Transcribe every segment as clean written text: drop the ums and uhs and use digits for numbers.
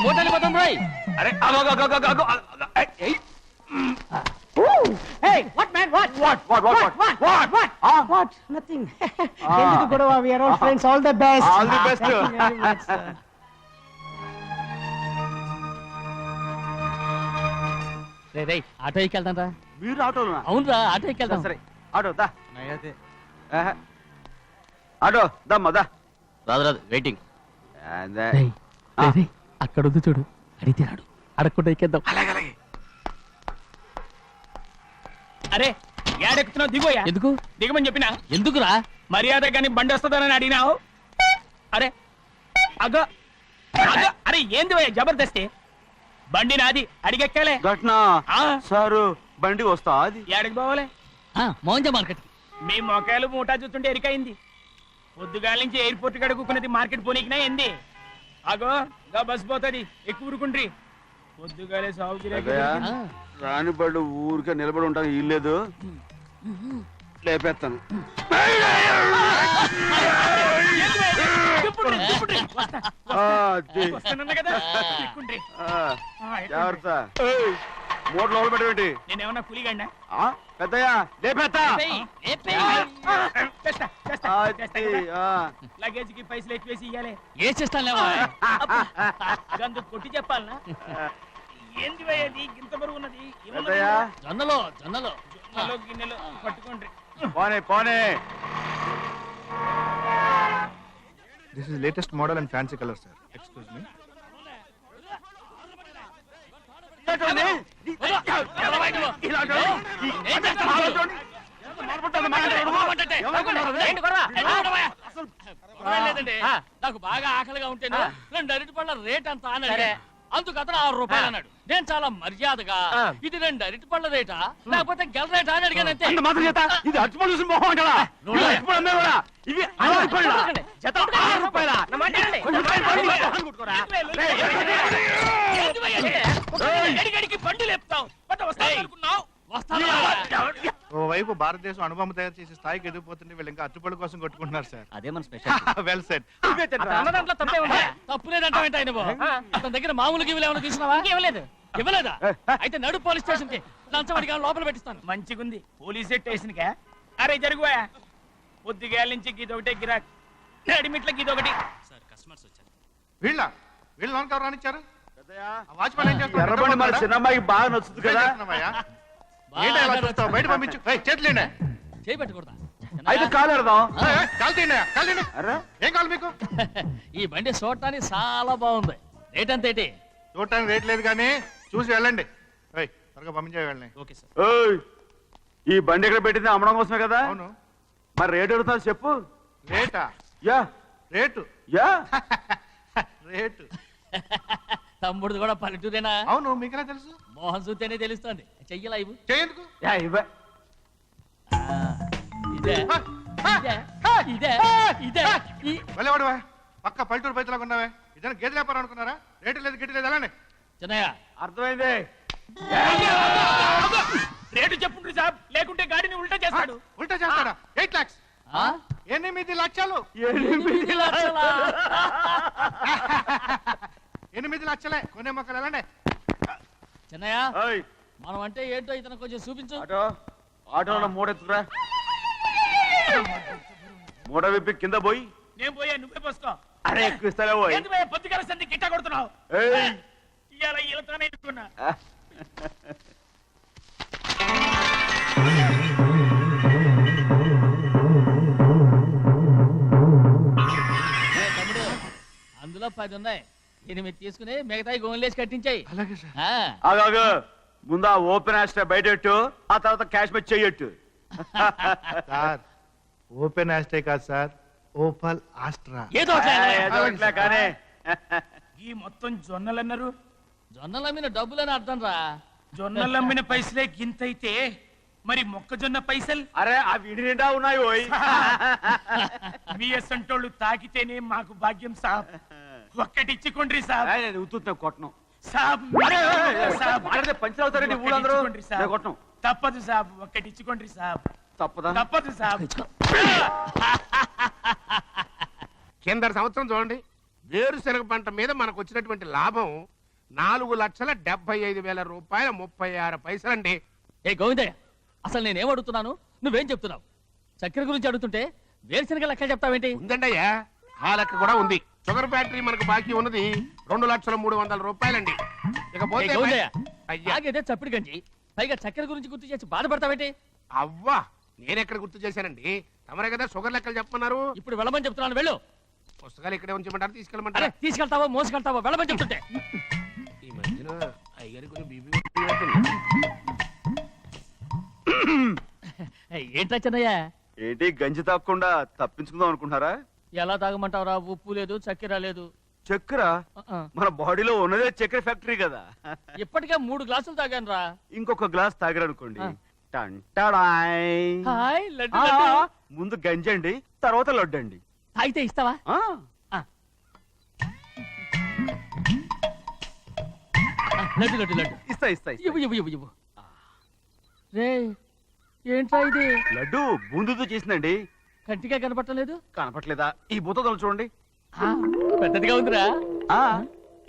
Motor పోతాం రాయ్. అరే Hey, what man? What? Nothing. ఎందుకు గొడవ? We are all friends. All the best. All the best. Thank you very much, sir. రే auto ఎక్కెళ్తాం రా. మీరు ఆటోనా? అవునరా ఆటో ఎక్కెళ్తాం. సరే ఆటో దా. ఆటో దమ్మా దా. రాదు వెయిటింగ్. అక్కడ ఉంది చూడు, అడిగితే రాడు, అడగకుండా ఎక్కేద్దాం. అలాగే. అరే ఏడెక్కుతున్నావు? దిగోయా. ఎందుకు దిగమని చెప్పినా? ఎందుకురా? మర్యాద కానీ బండి వస్తుందని అడిగినావు. అరే అగో అరే ఏంది భయ్యా జబర్దస్తి? బండి నాది, అడిగెక్కాలే. ఘట్నా సారు బండి వస్తా అది ఏడకి పోవాలే? మోహన్జా మార్కెట్. మీ మొక్కలు మూటా చూస్తుంటే ఎరికైంది. పొద్దుగాల నుంచి ఎయిర్పోర్ట్ కడుక్కున్నది మార్కెట్ పోనీకినా ఏంది? అగో గా బస్ పోతుంది, ఎక్కువ ఊరుకుండ్రి. పొద్దుగాలే సాగు రాని బళ్ళు ఊరికే నిలబడి ఉంటాను, ఇల్లేదు లేపేస్తాను. జాగ్రత్త. మూడు లోపల పెట్టేటి. నేనేమన్నా పులిగండా? పెద్దయ్యా లేపేస్తా. లగేజ్ కి పైసలు ఎక్కువేసి ఇయ్యాలి. ఏ చేస్తానులేవా? గందు కొట్టి చెప్పాలనా? ఏంది భయ్యది ఇంత బరువు ఉన్నది? జొన్నలో గిన్నెలో పట్టుకోండి. పోనే. This is latest model and fancy color, sir. Excuse me. నాకు బాగా ఆకలిగా ఉంటేనే 2 అరటిపళ్ళ రేట్ అంత అన్నాడు. అందుకు అతను 6 రూపాయలు అన్నాడు. నేను చాలా మర్యాదగా ఇది 2 అరటిపళ్ళ రేటా లేకపోతే గెల రేటా అని అడిగాను. అంతే. ఇది అరటిపళ్ళు చూసి మొహం కదా. ఇవి 6 రూపాయలు. బండి లేపుతావు. ఓవైపు భారతదేశం అనుభవం తయారు చేసే స్థాయికి ఎదిగిపోతుంటే వీళ్ళు ఇంకా అట్టుపడి కోసం కొట్టుకుంటున్నారు సార్. అదే మన స్పెషల్. Well said. అన్నదాంట్లో తప్పే ఉందా? తప్పులేదంటావేంట ఆయన? అతని దగ్గర మామూలు గివ్వులు ఏమైనా తీసుకున్నావా? ఇవ్వలేదా? అయితే నడు పోలీస్ స్టేషన్ కి లంచం అడిగా లోపల పెట్టిస్తాను. మంచిగుంది పోలీస్ స్టేషన్ కా. అరే జరుగుయా. పొద్దుగాల నుంచి గీదొకటే గిరాక్, నడిమిట్లకి ఇదొకటి. సార్ కస్టమర్స్ వచ్చారు. వీళ్ళు లోన్ కవర్ రానిచ్చారు. వాచ్మెన్ ఏం చేస్తాడు? ఎర్రబండి మన చిన్నమ్మాయికి బాగా నచ్చుతుంది కదా. బయట పంపించు. చేతులేండి. చేయి పెట్టకూడదా? అయితే కాలు ఎడదాం. కాలు తీయండి. ఏం కావాలి మీకు? ఈ బండి చూడటానికి చాలా బాగుంది. రేట్ అంత ఏంటి? చూడటానికి రేట్ లేదు కానీ చూసి వెళ్ళండి. త్వరగా పంపించే వెళ్ళండి. Okay sir. ఈ బండి ఎక్కడ పెట్టింది? అమ్మడం కోసమే కదా. అవును. మరి రేట్ అడుగుతా చెప్పు. రేటా? Yeah rate. Yeah rate. తమ్ముడు కూడా పల్లెటూరేనా? అవును. మీకెలా తెలుసు? మోహన్ చూస్తేనే తెలుస్తుంది. చెయ్యలా ఇవ్వు. చేయందుకు? ఇవే వెళ్ళేవాడువా? పక్క పల్లెటూరు పైతలాగా ఉన్నావే. ఇదైనా గేదె వ్యాపారం అనుకున్నారా? రేటు లేదు గిట్టు లేదు. అలానే చిన్నయ్య అర్థమైంది. రేటు చెప్పుండ్రి సాబ్, లేకుంటే గాడిని ఉల్టా చేస్తాడు. ఉల్టా చేస్తాడా? 8 lakhs. 8 లక్షలు. 8 లక్షలే. కొనే మొక్కలు ఎలాండే. చిన్నయ్య మనం అంటే ఏంటో ఇతను కొంచెం చూపించు. ఆటోలో మూడెత్తుకురా. మూడ విప్పి కింద పోయి. నేను పోయా, నువ్వే పోసుకో. అరే ఎక్కువ ఇస్తాలే పోయి. పొద్దుగాల సంధి గిట్టా కొడుతున్నావు. ఇవాళ ఈలతోనే ఇస్తున్నా. తమ్ముడు అందులో 10 ఉన్నాయి. 8 తీసుకుని మిగతాయి గోన్లేసి కట్టించాయి. అలాగే సార్. ఆగు. ముందు ఆ ఓపెన్ ఆస్ట్రా బయటెట్టు, ఆ తర్వాత క్యాష్ మెచ్ చెయ్యట్టు. సార్ ఓపెన్ ఆస్ట్రే కాదు సార్, ఓపల్ ఆస్ట్రా. ఏదో కానీ ఈ మొత్తం జొన్నలన్నారు. జొన్నల మీద డబ్బులని అర్థం రా. జొన్నలమ్మిన పైసలే గింతైతే మరి మొక్కజొన్న పైసలు? అరే అవి ఇంటి నిండా ఉన్నాయి. మీ అసంటోళ్ళు తాకితేనే మాకు భాగ్యం సాబ్. ఒక్కటిచ్చుకోండి సాబ్. ఉత్తున్నా కొట్టను సాబ్. పంచర్ అవుతారండి ఊళ్ళందరూ. కొట్టను. తప్పదు సాబ్, ఒక్కటిచ్చుకోండి సాబ్. తప్పదు సాబ్. కింద సంవత్సరం చూడండి, వేరుశనగ పంట మీద మనకు వచ్చినటువంటి లాభం 4,75,000 రూపాయల 36 పైసలండి. ఏ గోవిందయ్య, అసలు నేనేం అడుగుతున్నాను, నువ్వేం చెప్తున్నావు? చక్కెర గురించి అడుగుతుంటే వేరుశనగ లెక్క చెప్తావేంటి? ఉందండయ్యా, ఆ లెక్క కూడా ఉంది. షుగర్ ఫ్యాక్టరీ మనకు బాకీ ఉన్నది 2,300,000 రూపాయలండి. ఏ ఇకపోతే గోవిందయ్య, అయ్యా ఆగేదే చప్పిడి గంజి, పైగా చక్కెర గురించి గుర్తు చేసి బాధపడతావేంటి? అవ్వా, నేనెక్కడ గుర్తు చేశానండి? తమరే కదా షుగర్ లెక్కలు చెప్పమన్నారు. ఇప్పుడు వెళ్ళమని చెప్తున్నాను, వెళ్ళు. పుస్తకాలు ఇక్కడే ఉంచమంటారు, అరే తీసుకెళ్ళమంటారా? తీసుకెళ్తావో మోసుకెళ్తావో వెళ్ళమని చెప్తుంటే. ఈ మధ్యన అయ్యారు కొంచెం బీపీ. ఏంట్రా చిన్నయ్య, ఏంటి గంజి తాగకుండా తప్పించుకుందాం అనుకుంటున్నారా? ఎలా తాగమంటావురా? ఉప్పు లేదు, చక్కెర లేదు. చక్కెర మన బాడీలో ఉన్నదే చక్కెర ఫ్యాక్టరీ కదా. ఇప్పటికే 3 గ్లాసులు తాగాను రా. ఇంకొక గ్లాస్ తాగారనుకోండి, ఆ. టంటాడాయ్. హాయ్ లడ్డు ఆ, లడ్డు. ముందు గంజండి, తర్వాత లడ్డండి. తాగితే ఇస్తావా? ఆ, లడ్డు లడ్డు లడ్డు ఇస్తా ఇస్తా ఇస్తా. ఇవ్వు ఇవ్వు ఇవ్వు ఇవ్వు. రే ఏంట్రా ఇది? లడ్డు బూందుతో చేసిందండి. కంటిగా కనపట్టలేదు. కనపట్లేదా? ఈ బూతలు చూడండి. పెద్దదిగా ఉందిరా. ఆ,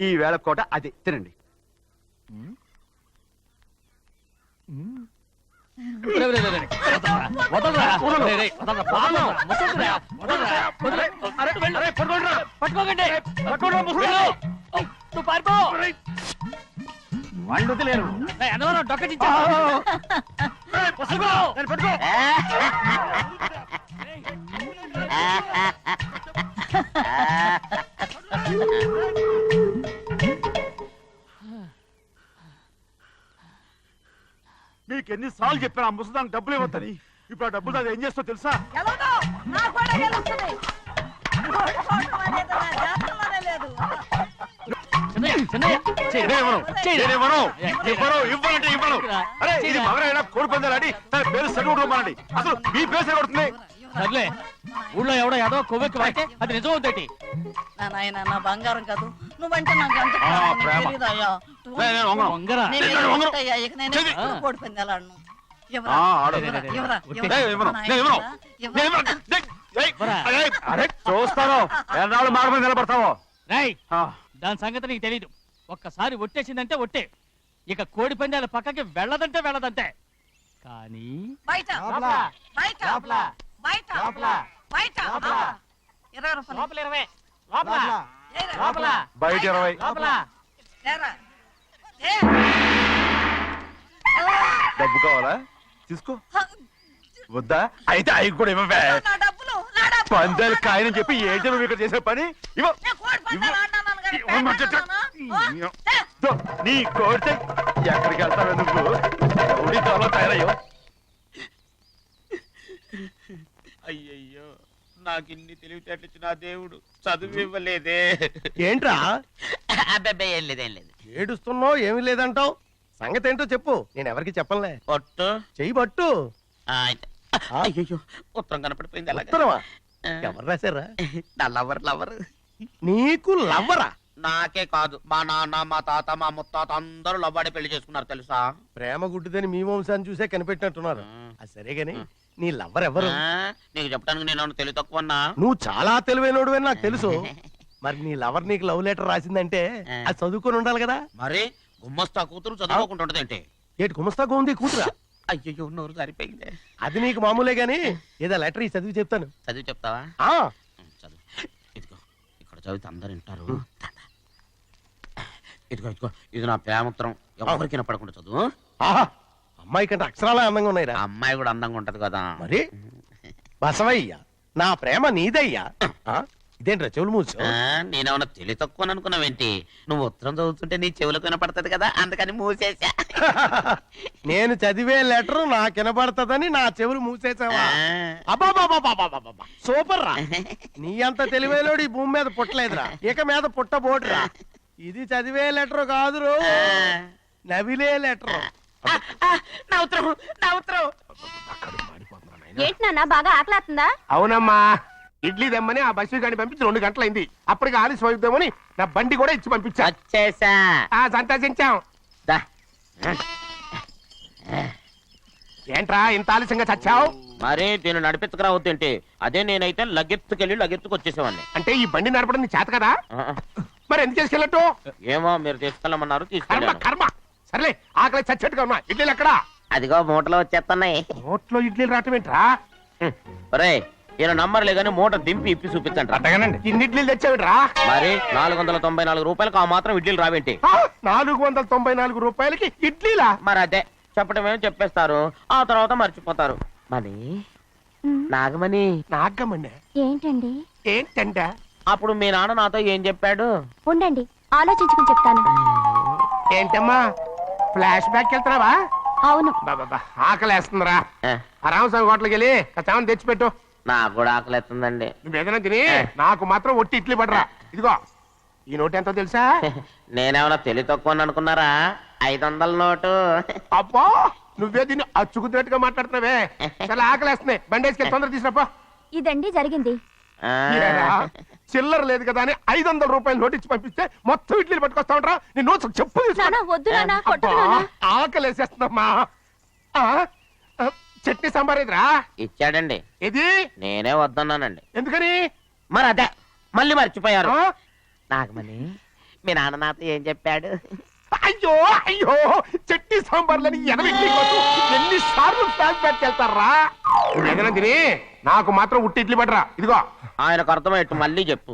ఈ వేళ కోట అదే తినండి. రే, రే, రే, రే. వదలరా. రే, రే, వదలరా. పాపం, ముసలిరా. వదలరా. వదలరా. వెళ్ళు. పట్టుకోకండి. వెళ్ళు. నువ్వు పారిపో. వాళ్ళు వదిలేరు. రే, అన్నవరం డొక్కచించా. పట్టుకో. మీకు ఎన్నిసార్లు చెప్పాను ఆ ముసదానికి డబ్బులు ఇవ్వద్దని. ఇప్పుడు ఆ డబ్బులు అది ఏం చేస్తో తెలుసా? ఎలాగో నా కూడా గెలుస్తుంది. ఓడిపోవటం అనేది నా జాతకంలోనే లేదు. చిన్నయ్య, చిన్నయ్య. నేనే ఇవ్వను. నేనే ఇవ్వను. ఇవ్వను, ఇవ్వనంటే ఇవ్వను. అరే ఇది మగరైనా కోడి పందాలని తన పేరు సరిగొట్టుకోమనండి. అసలు మీ పేరు సరిగొడుతుంది. సర్లే, ఊళ్ళో ఎవడో ఏదో కొవ్వెక్కి వాడితే అది నిజం అవుతాయి. నా నాయన నా బంగారం కాదు, నువ్వంటే నాకు ఎంత ఆ, ప్రాణం, నీకు ప్రేమ. తెలీదయ్యా. నేను వంగను. వంగరా. నేను నేను వంగను. ఎదుగుతాయ్యా, ఇక నేను చెయ్యి. ఎప్పుడు కోడి పందాలాడను. ఆ, ఆడు. ఎవరా? నేను ఇవ్వను. నేను ఇవ్వను. నేను ఇవ్వను. అరే చూస్తాను ఎన్నాళ్ళు మార్గం నిలబడతావో. రై, ఆ, దాని సంగతి నీకు తెలీదు. ఒక్కసారి ఒట్టేసిందంటే ఒట్టే. ఇక కోడి పందాల పక్కకి వెళ్ళదంటే వెళ్ళదంతే. కానీ బయట బయట బయట బయట 20 రూపాయలు. ఏరా. బయట 20. ఏరా. డబ్బు కావాలా? తీసుకో. వద్దా? అయితే అవి కూడా ఇవ్వవే. నా డబ్బులు, నా డబ్బులు. పందాలు కాయని చెప్పి ఏంటి నువ్వు ఇక్కడ చేసే పని? ఇవ్వ. నేను కోడి పందాలు ఆడినాను కానీ ఇవ్వమంటే పెట్టాను. దో, నీ కోడితే ఎక్కడికి వెళ్తావే నువ్వు? ఉడితో తయారయ్యో. అయ్యయ్యో, నాకు ఇన్ని తెలివితేటలు ఇచ్చిన ఆ దేవుడు చదువు ఇవ్వలేదే. ఏంట్రా అబ్బాయి ఏం లేదు, ఏం లేదు. ఏడుస్తున్నావు? ఏమీ లేదంటావు. సంగతి ఏంటో చెప్పు, నేను ఎవరికి చెప్పనులే. ఒట్టు. చెయ్యి పట్టు. అయ్యో, ఉత్తరం కనపడిపోయింది. అలాగే ఉత్తరమా? ఎవరు రాశారా? నా లవర్. నీకు లవ్వరా? నాకే కాదు, మా నాన్న, మా తాత, మా ముత్తాత అందరూ లవ్వాడే పెళ్లి చేసుకున్నారు తెలుసా? ప్రేమ గుడ్డిదని మీ వంశాన్ని చూసే కనిపెట్టినట్టున్నారు. అది సరే గాని నీ లవ్వర్ ఎవరు? నీకు చెప్పడానికి నేను తెలివి తక్కువన్నా? నువ్వు చాలా తెలివైనడు అని నాకు తెలుసు. మరి నీ లవర్ నీకు లవ్ లెటర్ రాసిందంటే అది చదువుకొని ఉండాలి కదా. మరి గుమ్మస్తా కూతురు చదువుకుంటుంటది ఏంటి? ఏటి గుమస్తాగా ఉంది కూతురా? అయ్యో, నోరు సరిపోయింది. అది నీకు మామూలే గాని ఏదో లెటర్ ఈ చదివి చెప్తాను. చదివి చెప్తావా? ఆ చదువు. ఇదిగో, ఇక్కడ చదివితే అందరు వింటారు. ఇదిగో, ఇది నా ప్రేమోత్తరం. ఎవరికి పడకుండా చదువు. ఆహా, అమ్మాయి కంటే అక్షరాలే అందంగా ఉన్నాయిరా. ఆ అమ్మాయి కూడా అందంగా ఉంటది కదా. మరి బసవయ్య, నా ప్రేమ నీదయ్యా. ఆ, ఇదేంట్రా చెవులు మూసు? నేనేమన్నా తెలివి తక్కువ అనుకున్నావేంటి? నువ్వు ఉత్తరం చదువుతుంటే నీ చెవులకు వినపడుతుంది కదా, అందుకని మూసేసా. నేను చదివే లెటర్ నాకు వినబడతదని నా చెవులు మూసేసావా? అబ్బాబాబాబాబాబాబా, సూపర్ రా. నీ అంత తెలివేలోడు ఈ భూమి మీద పుట్టలేదురా, ఇక మీద పుట్టబోడురా. ఇది చదివే లెటర్ కాదురు, నవిలే లెటర్. నా ఉత్తరం, నా ఉత్తరం. ఏంటి నాన్న బాగా ఆకలాతుందా? అవునమ్మా, ఇడ్లీ దమ్మని ఆ బస్సు గాని పంపించి 2 గంటలైంది. అప్పటికి ఆలస్యం అవుతామని నా బండి కూడా ఇచ్చి పంపించా. వచ్చేసా. సంతోషించాం. ఏంట్రా ఇంత ఆలస్యంగా చచ్చావు? మరి దీన్ని నడిపించకరావద్దేంటి? అదే నేనైతే లగెత్తుకెళ్ళి లగెత్తుకు వచ్చేసేవాడిని. అంటే ఈ బండి నడపడం నీ చేత కదా? మరి ఎందుకు చేసుకెళ్ళట్టు? ఏమో మీరు తీసుకెళ్ళమన్నారు, కర్మ తీసుకెళ్ళాను. కర్మ. సర్లే, ఆకలి చచ్చేట్టుగా ఉన్నా. ఇడ్లీలు ఎక్కడా? అదిగో మూటలో వచ్చేస్తున్నాయి. నోట్లో ఇడ్లీలు రావటం ఏంట్రా? ఒరే ఈయన నంబర్లే గానీ మూట దింపి ఇప్పి చూపించండి. అట్టగానండి. ఇన్ని ఇడ్లీలు తెచ్చావిడ్రా? మరి 494 రూపాయలకు ఆ మాత్రం ఇడ్లీలు రావేంటి? 494 రూపాయలకి ఇడ్లీలా? మరి అదే చెప్పడమేమో చెప్పేస్తారు, ఆ తర్వాత మర్చిపోతారు. మరి నాగమణి నాగమ్మన్నా? ఏంటండి? ఏంటంట? అప్పుడు మీ నాన్న నాతో ఏం చెప్పాడు? ఉండండి, ఆలోచించుకుని చెప్తాను. ఏంటమ్మా ఫ్లాష్ బ్యాక్ వెళ్తున్నావా? అవును. బాబా ఆకలేస్తుందిరా. ఏ, ఆ రామస్వామి హోటల్కి వెళ్ళి కచ్చామని తెచ్చిపెట్టు. నాకు కూడా ఆకలిస్తుందండి. నువ్వేదైనా తిని నాకు మాత్రం ఒట్టి ఇడ్లీ పడరా. ఇదిగో ఈ నోటు ఎంతో తెలుసా? నేనేమన్నా తెలివి తక్కువ అనుకున్నారా? 500 నోటు. అబ్బా నువ్వే దీన్ని అచ్చుకుతున్నట్టుగా మాట్లాడుతున్నావే. చాలా ఆకలేస్తున్నాయి. బండేసుకెళ్ళి తొందర తీసినప్పా. ఇదండి జరిగింది. ఆ, చిల్లర లేదు కదా అని 500 రూపాయలు నోటు ఇచ్చి పంపిస్తే మొత్తం ఇడ్లీలు పట్టుకొస్తా ఉంటా. నీ నోట్స్ చెప్పు తీసుకో. నాన్న, వద్దు నాన్న, కొట్టకు అబ్బా, నాన్న. ఆకలేసేస్తుందమ్మా. చట్నీ సాంబార్ ఇదిరా? ఇచ్చాడండి. ఇది నేనే వద్దన్నానండి. ఎందుకని? మరి అదే మళ్ళీ మర్చిపోయారు. ఆ? నాగమణి మీ నాన్న నాతో ఏం చెప్పాడు? అయ్యో అయ్యో చట్నీ సాంబార్లని ఎన్ని సార్లు ప్యాక్ పెట్టుకెళ్తారా? ఏదైనా తిని నాకు మాత్రం ఉట్టి ఇడ్లీ పడరా. ఇదిగో ఆయనకు అర్థమయ్యట్టు మళ్ళీ చెప్పు.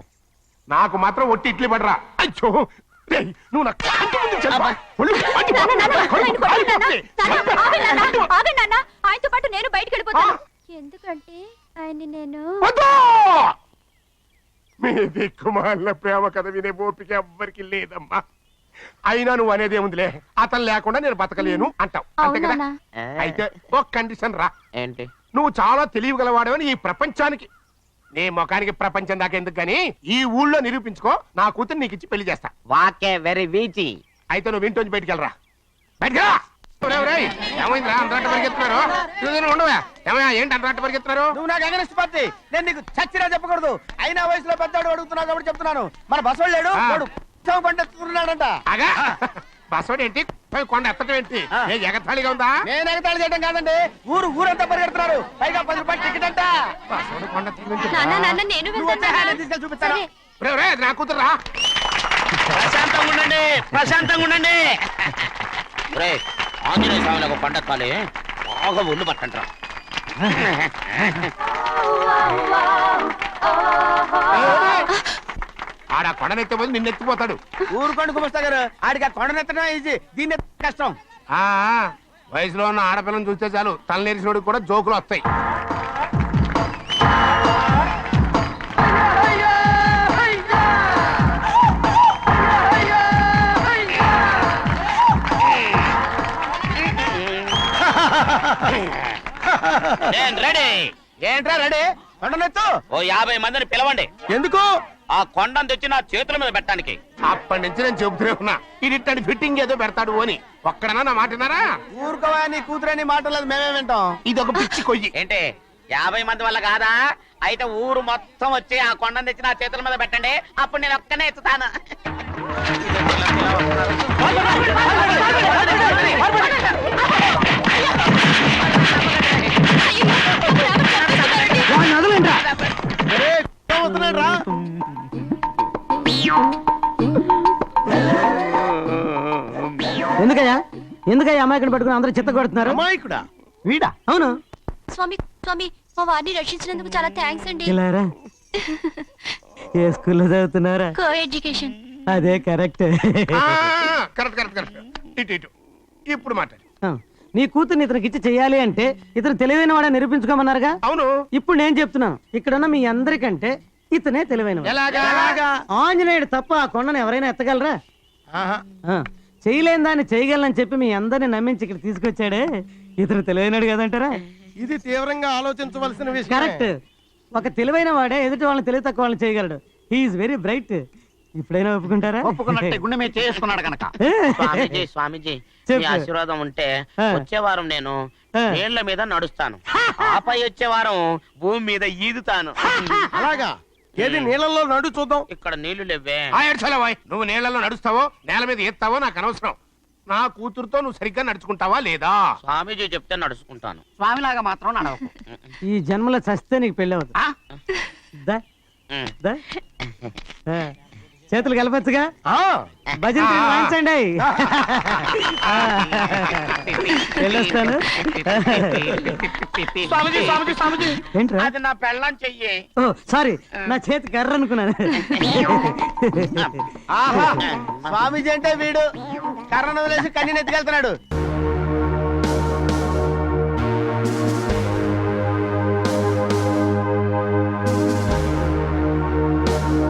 నాకు మాత్రం ఒట్టి ఇడ్లీ పడరా. అయ్యో రేయ్, నువ్వు నా కంటి ముందు చెప్పా. ఒళ్ళు మండి నాన్న, నాన్న, కడుపు ఆయన కొట్టకు నాన్న. కాలిపోతుంది. నాన్న, ఆగండి నాన్న, ఆగండి నాన్న. ఆయనతో పాటు నేను బయటికి వెళ్ళిపోతాను. ఎందుకంటే ఆయన్ని నేను వద్దు! మీ దిక్కుమాల ప్రేమ కథ వినే ఓపిక ఎవ్వరికి లేదమ్మా. అయినా నువ్వు అనేది ఏముందిలే, అతను లేకుండా నేను బతకలేను అంటావు అంతే కదా? అవునా? ఆ, అయితే ఒక కండిషన్ రా. ఏంటి? నువ్వు చాలా తెలియగలవాడవని ఈ ప్రపంచానికి, నీ ముఖానికి ప్రపంచం దాకా ఎందుకు గాని ఈ ఊళ్ళో నిరూపించుకో. నా కూతురు నీకు ఇచ్చి పెళ్లి చేస్తా. వాకే వెరీ వీచి. అయితే నువ్వు ఇంటి బయటికి వెళ్ళరా. బయటికి రా. ఒరేయ్, ఒరేయ్, ఏమైందిరా అంతరాట పరిగెత్తున్నారు? ఉండవా? ఏమయ్యా ఏంటి అంతరాట పరిగెత్తున్నారు? నువ్వు నాకు అగనిస్ట్ పార్టీ. నేను నీకు చచ్చినా చెప్పకూడదు. అయినా వయసులో పెద్దవాడు అడుగుతున్నావు కాబట్టి చెప్తున్నాను. మన బసవాడు లేడు, ఆ. వాడు ఉత్సవం పండిస్తున్నాడంట. అగా బస్సోడు ఏంటి? పోయి కొండ ఎత్తడం ఏంటి? ఏ ఎగతాళిగా ఉందా? నేను ఎగతాళి చేయడం కాదండి, ఊరంతా పరిగెడుతున్నారు. పైగా 10 రూపాయలు టికెట్ అంట. బస్సోడు కొండ ఎత్తడం ఏంటి? నాన్న, నాన్న, నేను నువ్వు వచ్చే వెళ్తాను హ్యాండ్ నాన్న. తీసుకెళ్ళి చూపిస్తాను. సరే. ఒరేయ్, ఒరేయ్, అది నా కూతురు రా. ప్రశాంతంగా ఉండండి, ప్రశాంతంగా ఉండండి. రే ఆంజనేయ స్వామికి ఒక పండక్కాలి, బాగా ఒళ్ళు పట్టంట్రా. ఆడ కొండనెత్తే పోయి నిన్ను ఎత్తిపోతాడు. ఊరుకోండి కుమస్తా గారు, ఆడికి ఆ కొండనెత్తడం ఈజీ, దీన్ని ఎత్తడం కష్టం. ఆ వయసులో ఉన్న ఆడపిల్లని చూస్తే చాలు తలనేరిసినోడికి కూడా జోకులు వస్తాయి. నేను రెడీ. ఏంట్రా రెడీ? కొండనెత్తు. ఓ 50 మందిని పిలవండి. ఎందుకు? ఆ కొండను తెచ్చి నా చేతుల మీద పెట్టడానికి. అప్పటి నుంచి నేను చెబుతూనే ఉన్నా, ఇది ఇట్టని ఫిట్టింగ్ ఏదో పెడతాడు అని. ఒక్కడనా నా మాట విన్నారా? ఊరుకోవా, నీ కూతురని మాటలేదు, మేమే వింటాం. ఇది ఒక పిచ్చి కొయ్యి. ఏంటి 50 మంది వల్ల కాదా? అయితే ఊరు మొత్తం వచ్చి ఆ కొండను తెచ్చి నా చేతుల మీద పెట్టండి, అప్పుడు నేను ఒక్కనే ఎత్తుతాను. ఎందుకయ్యా అమాయకుని పట్టుకుని అందరూ చిత్త కొడుతున్నారు? అమాయకుడా? వీడా? అవును. స్వామి, స్వామి, మా వారిని రక్షించినందుకు చాలా థ్యాంక్స్ అండి. ఇలారా ఏ స్కూల్లో చదువుతున్నారా? Co education. అదే కరెక్ట్. Correct correct correct. ఇటు ఇటు ఇప్పుడు మాట్లాడు. నీ కూతుర్ని ఇతనికి ఇచ్చి చెయ్యాలి అంటే ఇతను తెలివైన వాడే నిరూపించుకోమన్నారుగా. అవును. ఇప్పుడు నేను చెప్తున్నాను, ఇక్కడున్న మీ అందరికంటే ఇతనే తెలివైన. ఎలాగా? ఆంజనేయుడు తప్ప ఆ కొండను ఎవరైనా ఎత్తగలరా? చేయలేని దాన్ని చేయగలనని చెప్పి మీ అందరిని నమ్మించి ఇక్కడ తీసుకొచ్చాడే, ఇతను తెలివైనడు కదంటారా? ఇది తీవ్రంగా ఆలోచించవలసిన విషయం. కరెక్ట్. ఒక తెలివైన వాడే ఎదుటి వాళ్ళని తెలివి తక్కువ వాళ్ళని చేయగలడు. He's very bright. ఇప్పుడైనా ఒప్పుకుంటారా? ఒప్పుకున్నట్టే గుండె మీద చేసుకున్నాడు కనుక. స్వామీజీ, స్వామీజీ, మీ ఆశీర్వాదం ఉంటే వచ్చే వారం నేను నీళ్ల మీద నడుస్తాను, ఆపై వచ్చే వారం భూమి మీద ఈదుతాను. అలాగా? ఏది నీళ్ళల్లో నడు చూద్దాం. ఇక్కడ నీళ్లు లేవే. నువ్వు నీళ్లలో నడుస్తావో నేల మీద ఎత్తావో నాకు అనవసరం. నా కూతురుతో నువ్వు సరిగ్గా నడుచుకుంటావా లేదా? స్వామీజీ చెప్తే నడుచుకుంటాను. స్వామిలాగా మాత్రం నడవకు. ఈ జన్మలో చస్తే నీకు పెళ్ళి అవుతుంది. దా, దా. ఆ, చేతులు కలపచ్చుగా. భజన వాయించండి. వెళ్ళొస్తాను. స్వామీజీ స్వామీజీ స్వామీజీ ఏంట్రా? అది నా పెళ్ళం చెయ్యి. ఓ సారీ, నా చేతి కర్ర అనుకున్నాను. ఆహా, స్వామీజీ అంటే వీడు కర్రను వదిలేసి కన్నీ నెత్తికెళ్తున్నాడు.